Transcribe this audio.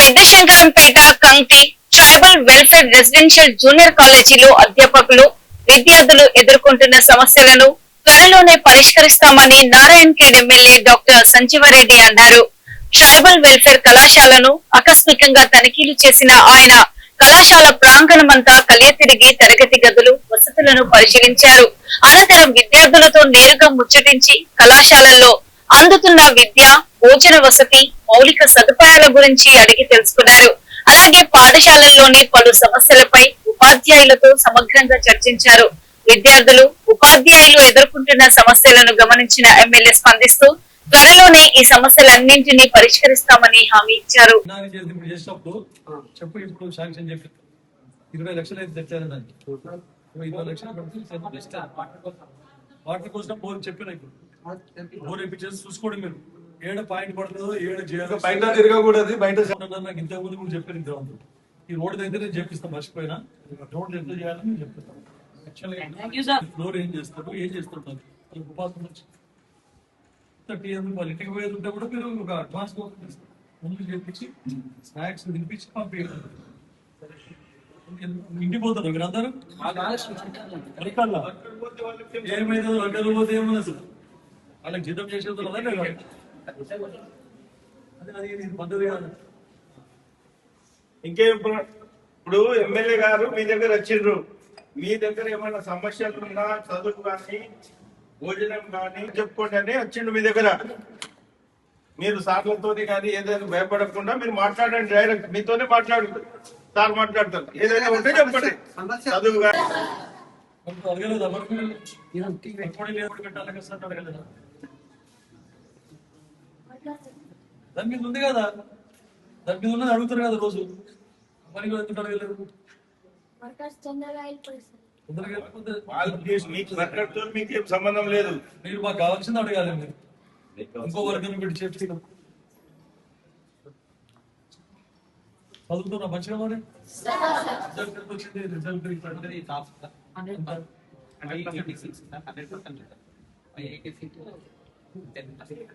పెద్దశంకరంపేట కంకి tribal welfare residential junior కాలేజీలో అధ్యాపకులు విద్యార్థులు ఎదుర్కొంటున్న సమస్యలను త్వరలోనే పరిష్కరిస్తామని నారాయణఖేడ్ ఎమ్మెల్యే డాక్టర్ సంజీవరెడ్డి అన్నారు. ట్రైబల్ వెల్ఫేర్ కళాశాలను ఆకస్మికంగా తనిఖీలు చేసిన ఆయన కళాశాల ప్రాంగణమంతా కలియతిరిగి తరగతి గదులు వసతులను పరిశీలించారు. అనంతరం విద్యార్థులతో నేరుగా ముచ్చటించి కళాశాలల్లో అందుతున్న విద్య, భోజన వసతి, మౌలిక సదుపాయాల గురించి అడిగి తెలుసుకున్నారు. అలాగే పాఠశాలల్లోని పలు సమస్యలపై ఉపాధ్యాయులతో సమగ్రంగా చర్చించారు. విద్యార్థులు, ఉపాధ్యాయులు ఎదుర్కొంటున్న సమస్యలను గమనించిన ఎమ్మెల్యే స్పందిస్తూ త్వరలోనే ఈ సమస్యలన్నింటినీ పరిష్కరిస్తామని హామీ ఇచ్చారు. చూసుకోండి మీరు ఏడ పాయింట్ పడుతుందో ఏడ బయట తిరగకూడదు. బయట నాకు ఇంతకుముందు కూడా చెప్పారు ఇంతకుముందు. ఈ రోడ్డు దగ్గర నేను చెప్పిస్తాను, మర్చిపోయినా. రోడ్డు ఎంత చేయాలని నేను చెప్తాను. ఫ్లోర్ ఏం చేస్తారు, ఏం చేస్తుంటారు వాళ్ళ ఇంటికి పోయేది ఉంటే కూడా మీరు ఒక అడ్వాన్స్ ముందు చేపించి స్నాక్స్ తినిపించి పంపించారు. ఇంటికి పోతారు మీరు అందరూ. ఏమైందో అడ్డలు పోతే ఏమన్నా అసలు వాళ్ళకి జీతం చేసేది అది పద్ధతి కాదు. ఇంకేం ఇప్పుడు ఎమ్మెల్యే గారు మీ దగ్గర వచ్చిండ్రు, మీ దగ్గర ఏమైనా సమస్యలు ఉన్నా, చదువు కానీ భోజనం కానీ చెప్పుకోండి అని వచ్చిండు మీ దగ్గర. మీరు సార్లతో కానీ ఏదైనా భయపడకుండా మీరు మాట్లాడండి, డైరెక్ట్ మీతోనే మాట్లాడు. సార్ మాట్లాడతారు, ఏదైనా ఉంటే చెప్పండి. చదువు కానీ దాని మీద ఉంది కదా, దాని మీద ఉన్నది అడుగుతారు కదా రోజు. పని ఎందుకు అడగలేదు? మీకేం సంబంధం లేదు. మీరు మాకు కావాల్సింది అడగాలి. మీరు ఇంకో వర్గం పెట్టి చేపిస్తాం. చదువుతున్నా మంచిగా మరి వచ్చింది రిజల్ట్